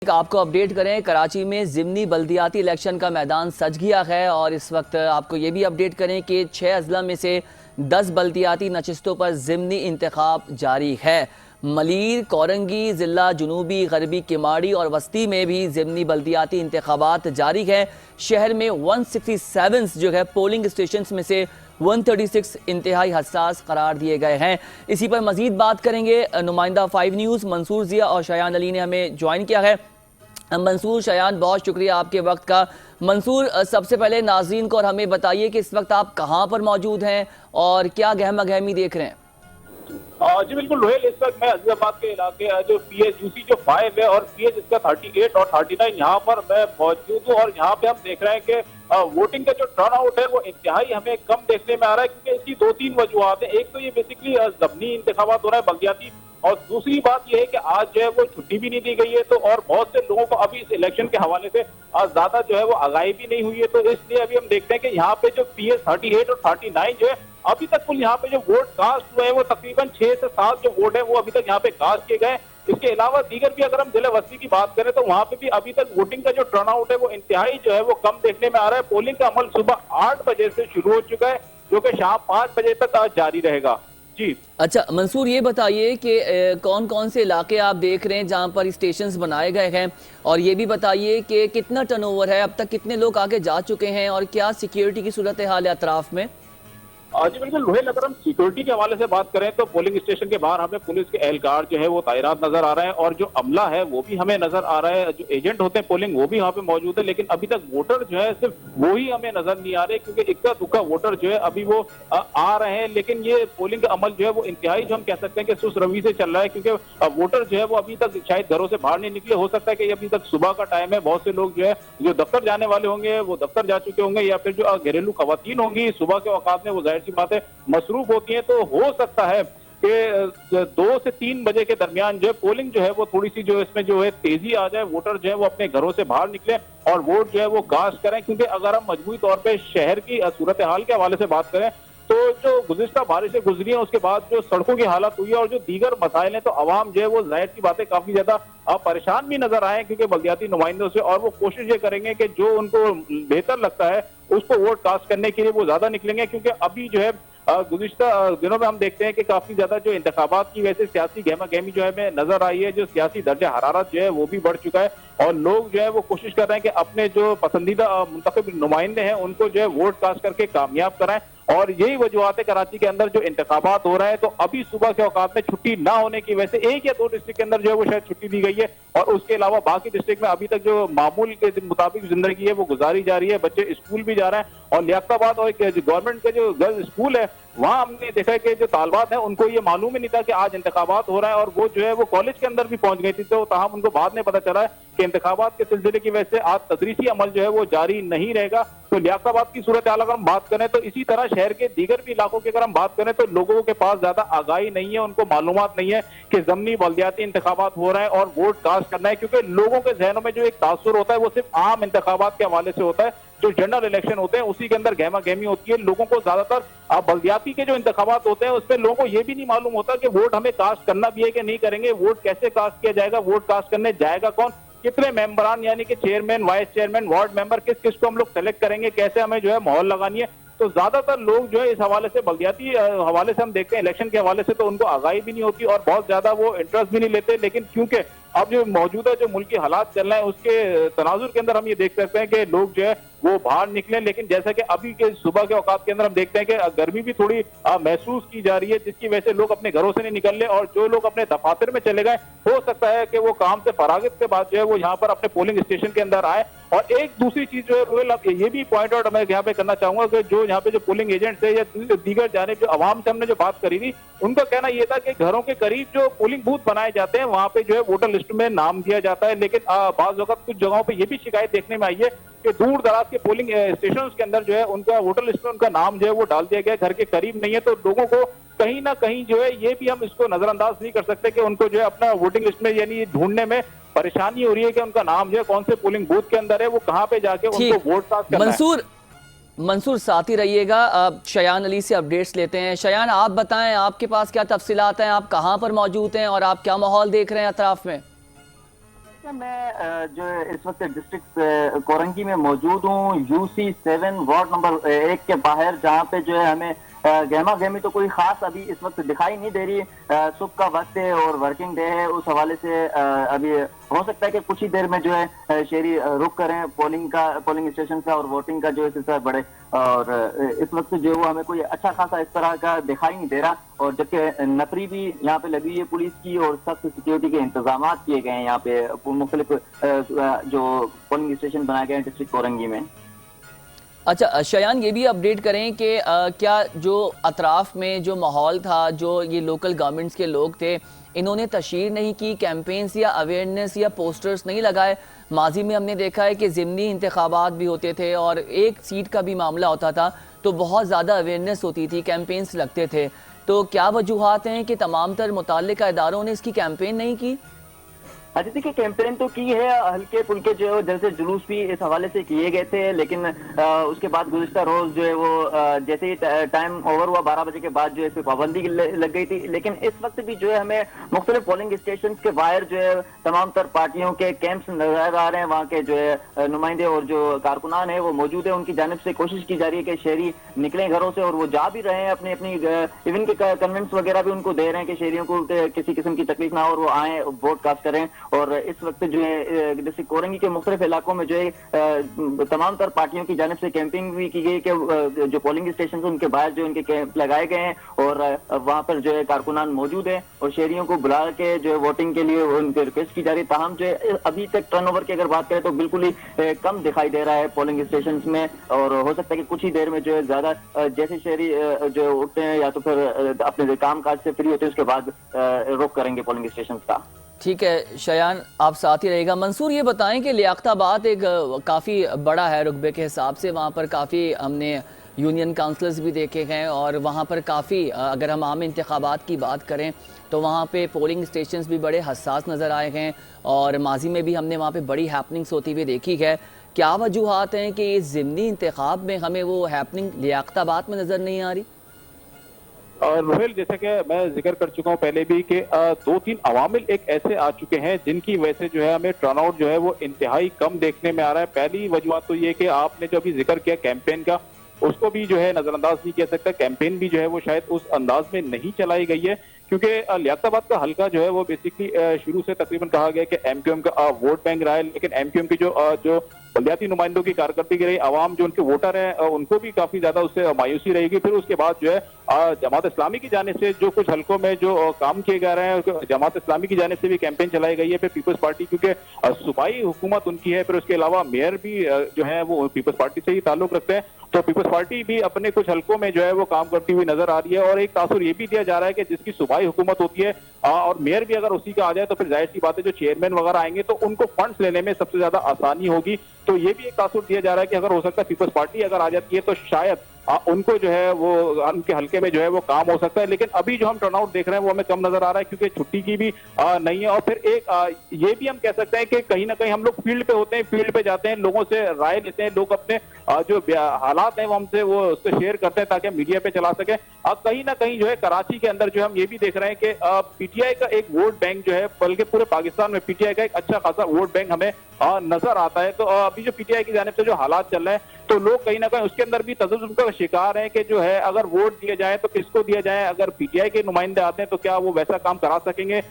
آپ کو اپڈیٹ کریں، کراچی میں ضمنی بلدیاتی الیکشن کا میدان سج گیا ہے اور اس وقت آپ کو یہ بھی اپڈیٹ کریں کہ 6 اضلاع میں سے 10 بلدیاتی نشستوں پر ضمنی انتخاب جاری ہے۔ ملیر، کورنگی ضلع جنوبی غربی کماڑی اور وسطی میں بھی ضمنی بلدیاتی انتخابات جاری ہیں۔ شہر میں 167 جو ہے پولنگ اسٹیشنز میں سے 136 انتہائی حساس قرار دیے گئے ہیں۔ اسی پر مزید بات کریں گے، نمائندہ 5 نیوز منصور ضیاء اور شایان علی نے ہمیں جوائن کیا ہے۔ منصور، شایان، بہت شکریہ آپ کے وقت کا۔ منصور، سب سے پہلے ناظرین کو اور ہمیں بتائیے کہ اس وقت آپ کہاں پر موجود ہیں اور کیا گہما گہمی دیکھ رہے ہیں؟ جی بالکل روہیل، اس وقت میں عزیز آباد کے علاقے جو پی ایچ یو سی جو 5 ہے اور پی ایچ اس کا 38 اور 39 یہاں پر میں موجود ہوں، اور یہاں پہ ہم دیکھ رہے ہیں کہ ووٹنگ کا جو ٹرن آؤٹ ہے وہ انتہائی ہمیں کم دیکھنے میں آ رہا ہے، کیونکہ اس کی 2-3 وجوہات ہیں۔ ایک تو یہ بیسیکلی ضمنی انتخابات ہو رہا ہے بلدیاتی، اور دوسری بات یہ ہے کہ آج جو ہے وہ چھٹی بھی نہیں دی گئی ہے، تو اور بہت سے لوگوں کو ابھی اس الیکشن کے حوالے سے زیادہ جو ہے وہ آگاہی بھی نہیں ہوئی ہے، تو اس لیے ابھی ہم دیکھتے ہیں کہ یہاں پہ جو پی ایچ 38 اور 39 جو ہے ابھی تک کل یہاں پہ جو ووٹ کاسٹ ہوئے ہیں وہ تقریباً 6 سے 7 جو ووٹ ہیں وہ ابھی تک یہاں پہ کاسٹ کیے گئے۔ اس کے علاوہ دیگر بھی اگر ہم ضلع وسطی کی بات کریں تو وہاں پہ بھی ابھی تک ووٹنگ کا جو ٹرن آؤٹ ہے وہ انتہائی جو ہے وہ کم دیکھنے میں آ رہا ہے۔ پولنگ کا عمل صبح 8 بجے سے شروع ہو چکا ہے، جو کہ شام 5 بجے تک جاری رہے گا۔ جی اچھا منصور، یہ بتائیے کہ کون کون سے علاقے آپ دیکھ رہے ہیں جہاں پر اسٹیشنز بنائے گئے ہیں، اور یہ بھی بتائیے کہ کتنا ٹرن اوور ہے، اب تک کتنے لوگ آگے جا چکے ہیں اور کیا سیکیورٹی کی صورتحال ہے اطراف میں؟ جی بالکل روہیل، اگر ہم سیکورٹی کے حوالے سے بات کریں تو پولنگ اسٹیشن کے باہر ہمیں پولیس کے اہلکار جو ہے وہ تعینات نظر آ رہے ہیں، اور جو عملہ ہے وہ بھی ہمیں نظر آ رہا ہے، جو ایجنٹ ہوتے ہیں پولنگ وہ بھی وہاں پہ موجود ہے، لیکن ابھی تک ووٹر جو ہے صرف وہی ہمیں نظر نہیں آ رہے، کیونکہ اکا دکا ووٹر جو ہے ابھی وہ آ رہے ہیں، لیکن یہ پولنگ کا عمل جو ہے وہ انتہائی جو ہم کہہ سکتے ہیں کہ سست روی سے چل رہا ہے، کیونکہ ووٹر جو ہے وہ ابھی تک شاید گھروں سے باہر نہیں نکلے۔ ہو سکتا ہے کہ ابھی تک صبح کا ٹائم ہے، بہت سے لوگ جو ہے جو دفتر جانے والے ہوں گے وہ دفتر جا چکے ہوں گے، یا پھر جو گھریلو خواتین ہوں گی صبح کے اوقات میں وہ ظاہر سی بات ہے مصروف ہوتی ہیں، تو ہو سکتا ہے کہ 2 سے 3 بجے کے درمیان جو ہے پولنگ جو ہے وہ تھوڑی سی جو اس میں جو ہے تیزی آ جائے، ووٹر جو ہے وہ اپنے گھروں سے باہر نکلیں اور ووٹ جو ہے وہ کاسٹ کریں، کیونکہ اگر ہم مجموعی طور پہ شہر کی صورتحال کے حوالے سے بات کریں تو جو گزشتہ بارشیں گزری ہیں اس کے بعد جو سڑکوں کی حالت ہوئی ہے اور جو دیگر مسائل ہیں، تو عوام جو ہے وہ ظاہر سی باتیں کافی زیادہ پریشان بھی نظر آئے ہیں، کیونکہ بلدیاتی نمائندوں سے، اور وہ کوشش یہ کریں گے کہ جو ان کو بہتر لگتا ہے اس کو ووٹ کاسٹ کرنے کے لیے وہ زیادہ نکلیں گے، کیونکہ ابھی جو ہے گزشتہ دنوں میں ہم دیکھتے ہیں کہ کافی زیادہ جو انتخابات کی وجہ سے سیاسی گہما گہمی جو ہے ہمیں نظر آئی ہے، جو سیاسی درجہ حرارت جو ہے وہ بھی بڑھ چکا ہے، اور لوگ جو ہے وہ کوشش کر رہے ہیں کہ اپنے جو پسندیدہ منتخب نمائندے ہیں ان کو جو ہے ووٹ کاسٹ کر کے کامیاب کرائیں، اور یہی وجوہات ہے کراچی کے اندر جو انتخابات ہو رہے ہیں تو ابھی صبح کے اوقات میں چھٹی نہ ہونے کی وجہ سے 1 یا 2 ڈسٹرکٹ کے اندر جو ہے وہ شاید چھٹی دی گئی ہے، اور اس کے علاوہ باقی ڈسٹرکٹ میں ابھی تک جو معمول کے مطابق زندگی ہے وہ گزاری جا رہی ہے، بچے اسکول بھی جا رہے ہیں، اور لیاقت آباد اور گورنمنٹ کے جو گرلز اسکول ہے وہاں ہم نے دیکھا ہے کہ جو طالبات ہیں ان کو یہ معلوم ہی نہیں تھا کہ آج انتخابات ہو رہا ہے، اور وہ جو ہے وہ کالج کے اندر بھی پہنچ گئی تھی، تو تاہم ان کو بعد میں پتہ چلا ہے کہ انتخابات کے سلسلے کی وجہ سے آج تدریسی عمل جو ہے وہ جاری نہیں رہے گا۔ تو لیاقت آباد کی صورتحال اگر ہم بات کریں تو اسی طرح شہر کے دیگر بھی علاقوں کی اگر ہم بات کریں تو لوگوں کے پاس زیادہ آگاہی نہیں ہے، ان کو معلومات نہیں ہے کہ ضمنی بلدیاتی انتخابات ہو رہے ہیں اور ووٹ کاسٹ کرنا ہے، کیونکہ لوگوں کے ذہنوں میں جو ایک تاثر ہوتا ہے وہ صرف عام انتخابات کے حوالے سے ہوتا ہے، جو جنرل الیکشن ہوتے ہیں اسی کے اندر گہما گہمی ہوتی ہے۔ لوگوں کو زیادہ تر بلدیاتی کے جو انتخابات ہوتے ہیں اس میں لوگوں کو یہ بھی نہیں معلوم ہوتا کہ ووٹ ہمیں کاسٹ کرنا بھی ہے کہ نہیں کریں گے، ووٹ کیسے کاسٹ کیا جائے گا، ووٹ کاسٹ کرنے جائے گا کون، کتنے ممبران یعنی کہ چیئرمین، وائس چیئرمین، وارڈ ممبر کس کس کو ہم لوگ سلیکٹ کریں گے، کیسے ہمیں جو ہے مہر لگانی ہے۔ تو زیادہ تر لوگ جو ہے اس حوالے سے بلدیاتی حوالے سے ہم دیکھتے ہیں الیکشن کے حوالے سے تو ان کو آگاہی بھی نہیں ہوتی اور بہت زیادہ وہ انٹرسٹ بھی نہیں لیتے، لیکن کیونکہ اب جو موجودہ جو ملکی حالات چل رہے ہیں اس کے تناظر کے اندر ہم یہ دیکھ سکتے ہیں کہ لوگ جو ہے وہ باہر نکلیں، لیکن جیسا کہ ابھی کے صبح کے اوقات کے اندر ہم دیکھتے ہیں کہ گرمی بھی تھوڑی محسوس کی جا رہی ہے، جس کی وجہ سے لوگ اپنے گھروں سے نہیں نکل رہے، اور جو لوگ اپنے دفاتر میں چلے گئے ہو سکتا ہے کہ وہ کام سے فراغت کے بعد جو ہے وہ یہاں پر اپنے پولنگ اسٹیشن کے اندر آئے۔ اور ایک دوسری چیز جو ہے روہیل اب یہ بھی پوائنٹ آؤٹ میں یہاں پہ کرنا چاہوں گا کہ جو یہاں پہ جو پولنگ ایجنٹس ہیں یا دیگر جانب جو عوام سے ہم نے جو بات کری تھی ان کا کہنا یہ تھا کہ گھروں کے قریب جو پولنگ بوتھ بنائے جاتے ہیں وہاں پہ جو ہے ووٹر لسٹ میں نام دیا جاتا ہے، لیکن بعض اوقات کچھ جگہوں پہ یہ بھی شکایت دیکھنے میں آئی ہے کہ دور دراز کے پولنگ اسٹیشنز کے اندر جو ہے ان کا ووٹر لسٹ میں ان کا نام جو ہے وہ ڈال دیا گیا ہے، گھر کے قریب نہیں ہے، تو لوگوں کو کہیں نہ کہیں جو ہے یہ بھی ہم اس کو نظر انداز نہیں کر سکتے کہ ان کو جو ہے اپنا ووٹنگ لسٹ میں یعنی ڈھونڈنے میں پریشانی ہو رہی ہے کہ ان کا نام جو ہے کون سے پولنگ بوتھ کے اندر ہے، وہ کہاں پہ جا کے ان کو ووٹ کاسٹ کرنا ہے۔ منصور ساتھ ہی رہیے گا، شایان علی سے اپڈیٹس لیتے ہیں۔ شایان، آپ بتائیں آپ کے پاس کیا تفصیلات ہیں، آپ کہاں پر موجود ہیں اور آپ کیا ماحول دیکھ رہے ہیں اطراف میں؟ میں جو اس وقت ڈسٹرکٹ کورنگی میں موجود ہوں، UC7 وارڈ نمبر 1 کے باہر، جہاں پہ جو ہے ہمیں گہما گہمی تو کوئی خاص ابھی اس وقت دکھائی نہیں دے رہی. صبح کا وقت ہے اور ورکنگ ڈے ہے، اس حوالے سے ابھی ہو سکتا ہے کہ کچھ ہی دیر میں جو ہے شہری رک کریں پولنگ اسٹیشن کا اور ووٹنگ کا جو ہے سلسلہ بڑھے. اور اس وقت جو وہ ہمیں کوئی اچھا خاصا اس طرح کا دکھائی نہیں دے رہا. اور جبکہ نفری بھی یہاں پہ لگی ہے پولیس کی اور سخت سیکیورٹی کے انتظامات کیے گئے ہیں یہاں پہ مختلف جو پولنگ اسٹیشن بنائے گئے ہیں ڈسٹرکٹ کورنگی میں. اچھا شایان، یہ بھی اپڈیٹ کریں کہ کیا جو اطراف میں جو ماحول تھا، جو یہ لوکل گورنمنٹس کے لوگ تھے، انہوں نے تشہیر نہیں کی، کیمپینز یا اویئرنیس یا پوسٹرز نہیں لگائے؟ ماضی میں ہم نے دیکھا ہے کہ ضمنی انتخابات بھی ہوتے تھے اور ایک سیٹ کا بھی معاملہ ہوتا تھا تو بہت زیادہ اویئرنیس ہوتی تھی، کیمپینز لگتے تھے. تو کیا وجوہات ہیں کہ تمام تر متعلقہ اداروں نے اس کی کیمپین نہیں کی؟ دیکھیے کیمپین تو کی ہے، ہلکے پھلکے جو ہے جیسے جلوس بھی اس حوالے سے کیے گئے تھے، لیکن اس کے بعد گزشتہ روز جو ہے وہ جیسے ہی ٹائم اوور ہوا 12 بجے کے بعد جو ہے اس پہ پابندی لگ گئی تھی. لیکن اس وقت بھی جو ہے ہمیں مختلف پولنگ اسٹیشن کے باہر جو ہے تمام تر پارٹیوں کے کیمپس نظر آ رہے ہیں. وہاں کے جو ہے نمائندے اور جو کارکنان ہیں وہ موجود ہیں. ان کی جانب سے کوشش کی جا رہی ہے کہ شہری نکلیں گھروں سے، اور وہ جا بھی رہے ہیں اپنی ایون کے کنوینس وغیرہ بھی ان کو دے رہے ہیں کہ شہریوں کو کسی قسم کی تکلیف نہ ہو اور وہ آئیں ووٹ کاسٹ کریں. اور اس وقت جو ہے ڈسٹرکٹ کورنگی کے مختلف علاقوں میں جو ہے تمام تر پارٹیوں کی جانب سے کیمپنگ بھی کی گئی کہ جو پولنگ اسٹیشن ان کے باہر جو ان کے کیمپ لگائے گئے ہیں اور وہاں پر جو ہے کارکنان موجود ہیں اور شہریوں کو بلا کے جو ہے ووٹنگ کے لیے ان کی ریکویسٹ کی جا رہی ہے. تاہم جو ہے ابھی تک ٹرن اوور کی اگر بات کریں تو بالکل ہی کم دکھائی دے رہا ہے پولنگ اسٹیشنز میں. اور ہو سکتا ہے کہ کچھ ہی دیر میں جو ہے زیادہ جیسے شہری جو اٹھتے ہیں یا تو پھر اپنے کام کاج سے فری ہوتے ہیں اس کے بعد رخ کریں گے پولنگ اسٹیشنز کا. ٹھیک ہے شایان، آپ ساتھ ہی رہے گا. منصور، یہ بتائیں کہ لیاقت آباد ایک کافی بڑا ہے رقبے کے حساب سے، وہاں پر کافی ہم نے یونین کاؤنسلرز بھی دیکھے ہیں اور وہاں پر کافی اگر ہم عام انتخابات کی بات کریں تو وہاں پہ پولنگ اسٹیشنز بھی بڑے حساس نظر آئے ہیں اور ماضی میں بھی ہم نے وہاں پہ بڑی ہیپننگز ہوتی ہوئی دیکھی ہے. کیا وجوہات ہیں کہ اس ضمنی انتخاب میں ہمیں وہ ہیپننگ لیاقت آباد میں نظر نہیں آ رہی؟ روہیل، جیسا کہ میں ذکر کر چکا ہوں پہلے بھی کہ 2-3 عوامل ایک ایسے آ چکے ہیں جن کی وجہ سے جو ہے ہمیں ٹرن آؤٹ جو ہے وہ انتہائی کم دیکھنے میں آ رہا ہے. پہلی وجوہات تو یہ کہ آپ نے جو ابھی ذکر کیا کیمپین کا، اس کو بھی جو ہے نظر انداز نہیں کیا سکتا. کیمپین بھی جو ہے وہ شاید اس انداز میں نہیں چلائی گئی ہے کیونکہ لیاقت آباد کا حلقہ جو ہے وہ بیسکلی شروع سے تقریباً کہا گیا کہ ایم کیو ایم کا ووٹ بینک رہا ہے. لیکن ایم کیو ایم کی جو بلدیاتی نمائندوں کی کارکردگی رہی، عوام جو ان کے ووٹر ہیں ان کو بھی کافی زیادہ اس سے مایوسی رہے گی. پھر اس کے بعد جو ہے جماعت اسلامی کی جانب سے جو کچھ حلقوں میں جو کام کیے جا رہے ہیں، جماعت اسلامی کی جانب سے بھی کیمپین چلائی گئی ہے. پھر پیپلز پارٹی کیونکہ صوبائی حکومت ان کی ہے، پھر اس کے علاوہ میئر بھی جو ہے وہ پیپلز پارٹی سے ہی تعلق رکھتے ہیں، تو پیپلز پارٹی بھی اپنے کچھ حلقوں میں جو ہے وہ کام کرتی ہوئی نظر آ رہی ہے. اور ایک تاثر یہ بھی دیا جا رہا ہے کہ جس کی صوبائی حکومت ہوتی ہے اور میئر بھی اگر اسی کا آ جائے تو پھر ظاہر سی بات ہے جو چیئرمین وغیرہ آئیں گے تو ان کو فنڈز لینے میں سب سے زیادہ آسانی ہوگی. تو یہ بھی ایک تاثر دیا جا رہا ہے کہ اگر ہو سکتا ہے پیپلز پارٹی اگر آ جاتی ہے تو شاید ان کو جو ہے وہ ان کے حلقے میں جو ہے وہ کام ہو سکتا ہے. لیکن ابھی جو ہم ٹرن آؤٹ دیکھ رہے ہیں وہ ہمیں کم نظر آ رہا ہے کیونکہ چھٹی کی بھی نہیں ہے. اور پھر ایک یہ بھی ہم کہہ سکتے ہیں کہ کہیں نہ کہیں ہم لوگ فیلڈ پہ ہوتے ہیں، فیلڈ پہ جاتے ہیں، لوگوں سے رائے لیتے ہیں، لوگ اپنے جو حالات ہیں وہ ہم سے وہ اس پہ شیئر کرتے ہیں تاکہ ہم میڈیا پہ چلا سکیں. اب کہیں نہ کہیں جو ہے کراچی کے اندر جو ہم یہ بھی دیکھ رہے ہیں کہ پی ٹی آئی کا ایک ووٹ بینک جو ہے، بلکہ پورے پاکستان میں پی ٹی آئی کا ایک اچھا خاصا ووٹ بینک ہمیں نظر آتا ہے. تو ابھی جو پی ٹی آئی کی جانب سے جو حالات چل رہے ہیں تو لوگ کہیں نہ کہیں اس کے اندر بھی تذبذب کا شکار ہیں کہ جو ہے اگر ووٹ دیا جائے تو کس کو دیا جائے. اگر پی ٹی آئی کے نمائندے آتے ہیں تو کیا وہ ویسا کام کرا سکیں گے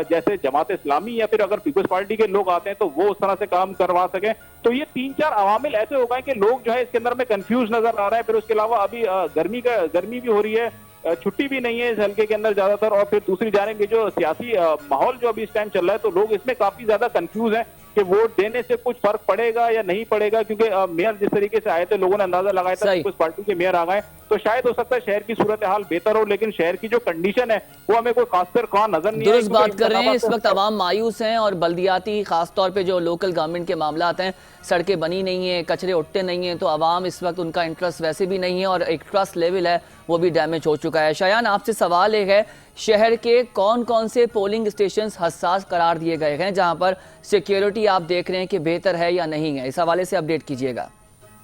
جیسے جماعت اسلامی، یا پھر اگر پیپلز پارٹی کے لوگ آتے ہیں تو وہ اس طرح سے کام کروا سکیں. تو یہ 3-4 عوامل ایسے ہو گئے کہ لوگ جو ہے اس کے اندر میں کنفیوز نظر آ رہا ہے. پھر اس کے علاوہ ابھی گرمی بھی ہو رہی ہے، چھٹی بھی نہیں ہے اس حلقے کے اندر زیادہ تر. اور پھر دوسری جانب یہ جو سیاسی ماحول جو ابھی اس ٹائم چل رہا ہے تو لوگ اس میں کافی زیادہ کنفیوز ہیں کہ ووٹ دینے سے کچھ فرق پڑے گا یا نہیں پڑے گا. کیونکہ میئر جس طریقے سے آئے تھے لوگوں نے اندازہ لگایا تھا پیپلز پارٹی کے میئر آ گئے تو شاید ہو سکتا ہے شہر کی صورتحال بہتر ہو، لیکن شہر کی جو کنڈیشن ہے وہ ہمیں کوئی خاص طور خواہ نظر نہیں آئی. درست بات کر رہے ہیں، اس وقت عوام مایوس ہیں اور بلدیاتی خاص طور پہ جو لوکل گورنمنٹ کے معاملات ہیں، سڑکیں بنی نہیں ہیں، کچرے اٹھتے نہیں ہیں، تو عوام اس وقت ان کا انٹرسٹ ویسے بھی نہیں ہے اور ایک ٹرسٹ لیول ہے وہ بھی ڈیمیج ہو چکا ہے. شایان، آپ سے سوال ایک ہے، شہر کے کون کون سے پولنگ اسٹیشنز حساس قرار دیے گئے ہیں جہاں پر سیکیورٹی آپ دیکھ رہے ہیں کہ بہتر ہے یا نہیں ہے؟ اس حوالے سے اپڈیٹ کیجیے گا.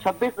26